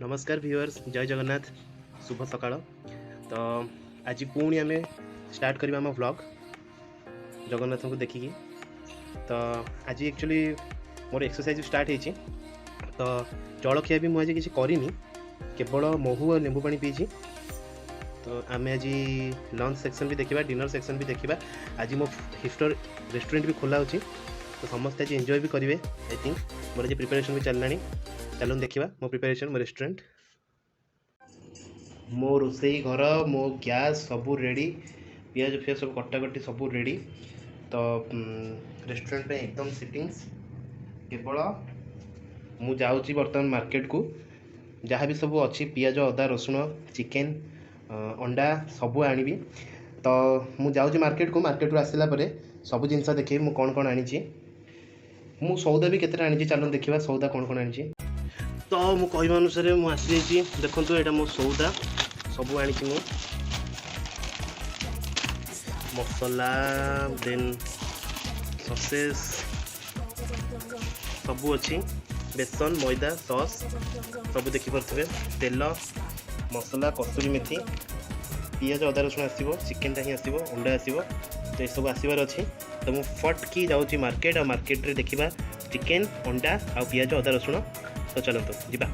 नमस्कार व्यूअर्स, जय जगन्नाथ, शुभ सकाळ। तो आज पुणी आम स्टार्ट करवा आम व्लॉग जगन्नाथ को देखिकी। तो आज एक्चुअली मोर एक्सरसाइज स्टार्ट होती। तो जलखिया भी मुझे किसी करनी, केवल महू और लेंबू पानी पीछी। तो आम आज लंच सेक्शन भी देखा, डिनर सेक्शन भी देखा। आज मो हिफ्टर रेस्टोरेंट भी खोला होची, तो समस्त आज एंजॉय भी करेंगे। आई थिंक मोर आज प्रिपरेशन भी चलना। चलो देखा मो प्रिपरेशन, मो रेस्टोरेंट, मो रोसई घर, मो गैस सबू रेडी, पियाज फियाज सब कटाकटी सबू रेडी। तो रेस्टोरेंट में एकदम सिटिंग्स। केवल मु जाऊँगी बर्तमान मार्केट को, जहाँ भी सब अच्छी पियाज अदा रसुण चिकेन अंडा सबू आनी। तो मु जाऊँगी मार्केट को, मार्केट रू आसला सब जिनस देखिए मु कौन कौन आनी। मु सौदा भी केते आनी, चलो देखा सौदा कौन कौन आनी। तो मु कहवा अनुसार मु आसी जाइए। देखो यहाँ मो सौदा सबू आनी, मु मसला देन ससेस सबू अच्छी, बेसन मैदा सॉस सब देखिपे, तेल मसला कस्तूरी मेथी पियाज अदा रसुण आसो, चिकेनटा ही आसो, अंडा आसो। तो ये सब आसबार अच्छी। तो मुझे फट की जाऊँगी मार्केट, और मार्केट रे देखा चिकेन अंडा आ पियाज अदा रसुण। तो चलते जीवा।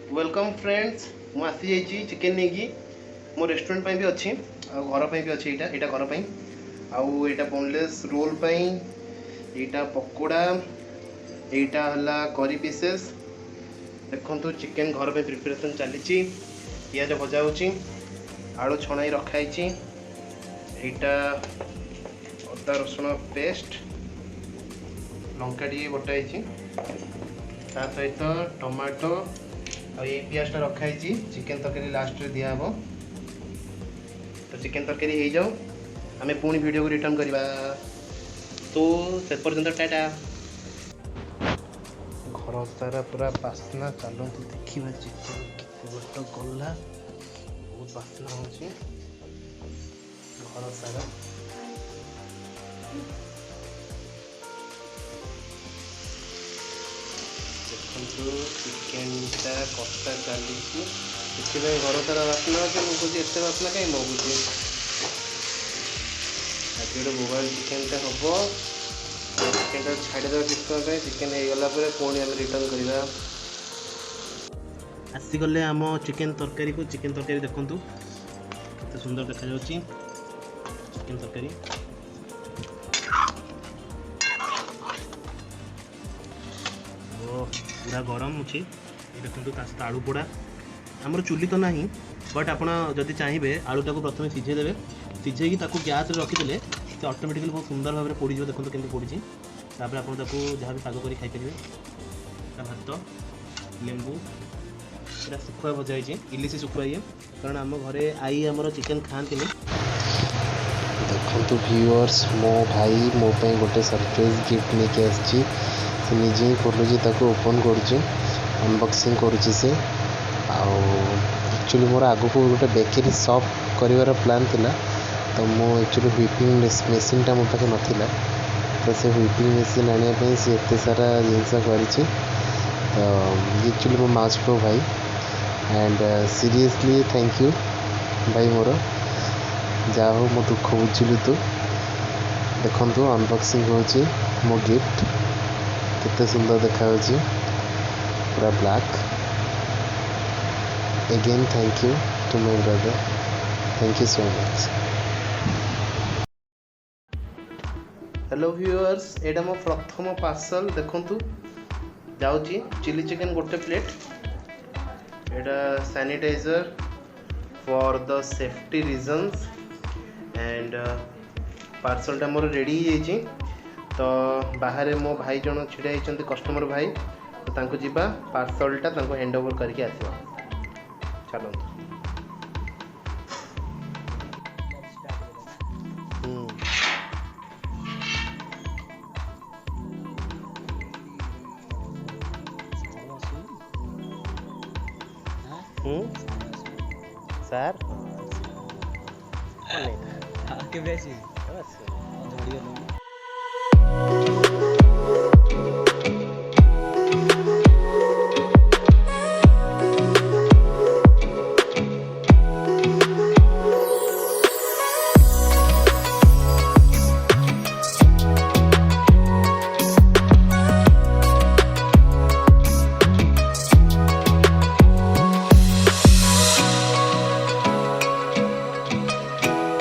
वेलकम फ्रेंड्स, मु आसी जाइए चिकेन नहीं कि मो रेस्टोरेंट भी अच्छी, घर भी अच्छी। यहाँ घर पर आउ यहाँ बोनलेस रोल पाई, यहाँ पकोड़ा, यहाँ है करी पीसेस। देखो चिकेन घर पे प्रिपरेशन चली, पियाज भजा हो, आलू छणाई रखाई, यहाँ अदा रसुण पेस्ट, लंका टी बटाई, ता सहित टमाटो और ये पियाजटा रखाई। चिकेन तरकारी लास्ट रे दिया हबो। तो चिकेन तरकारी हो जाओ, आम पुणी वीडियो को रिटर्न करवा। तो से पर्यंत टाटा। घर सारा पूरा बास्ना, चलो देखा चिकेन केते बट गला, बहुत बास्ना हो घर सारा। देखो चिकेनटा कटा चली, घर सारा बास्ना अच्छे। मुझे एत बास्ना कहीं मगुचे। आज गोटे मोबाइल चिकेनटा हम, चिकेनटा छाड़ीदेवा किस समय। चिकेन हो गला पुणी आम रिटर्न करवा। आसीगले आम चिकेन तरकारी को। चिकेन तरकारी देखु केते सुंदर देखा जाउची चिकेन तरकारी। पूरा गरम अच्छी। देखो सहित आलू पोड़ा, आमर चुली तो ना, बट आप जदि चाहिए आलूटा को प्रथम सीझेदेवे, सीझे गैस रखीदे से ऑटोमेटिकली बहुत सुंदर भाव में पोड़। देखो केमती पोड़ी। तापर आप जहाँ भी पाग कर खाईपर। भात लेंबू पूरा सुखुआ भजा है, इलिश सुखुआ ये, कारण आम घरे आई आमर चिकेन खाती। देखो व्यूअर्स, मो भाई मो पे गोटे सरप्राइज गिफ्ट लेके आसी। से निजे ही खोलुची, ओपन अनबॉक्सिंग करुच्ची से। एक्चुअली मोर आगु को गोटे बेकरी शॉप कर प्लान थिला। तो मो एक्चुअली व्हिपिंग मेसीनटा मो पाखे नथिला। तो से व्हिपिंग मेसीन आने से एत सारा जिनस कर। तो एक्चुअली मो माउस प्रो भाई, एंड सीरियसली थैंक यू भाई मोर, जा हो मो दुख बुझिलु तू। देखो अनबॉक्सिंग हो मो गिफ्ट, कितने सुंदर देखा पूरा black. Again thank you to my brother, thank you so much. Hello viewers, एटा मो प्रथम पार्सल। देखु जाऊँगी चिली चिकेन गोटे प्लेट, एटा sanitizer for the safety reasons, and पार्सलटा मोर रेडी हो। तो बाहर मो भाई जन छिड़ा होती, कस्टमर भाई। तो तांको जीवा पार्सलटा हैंड ओवर करके आसवा। चलो ସାର୍ କେବେ ଆସିବି? ଆସିବ। ଧଡ଼ିଗଲୁ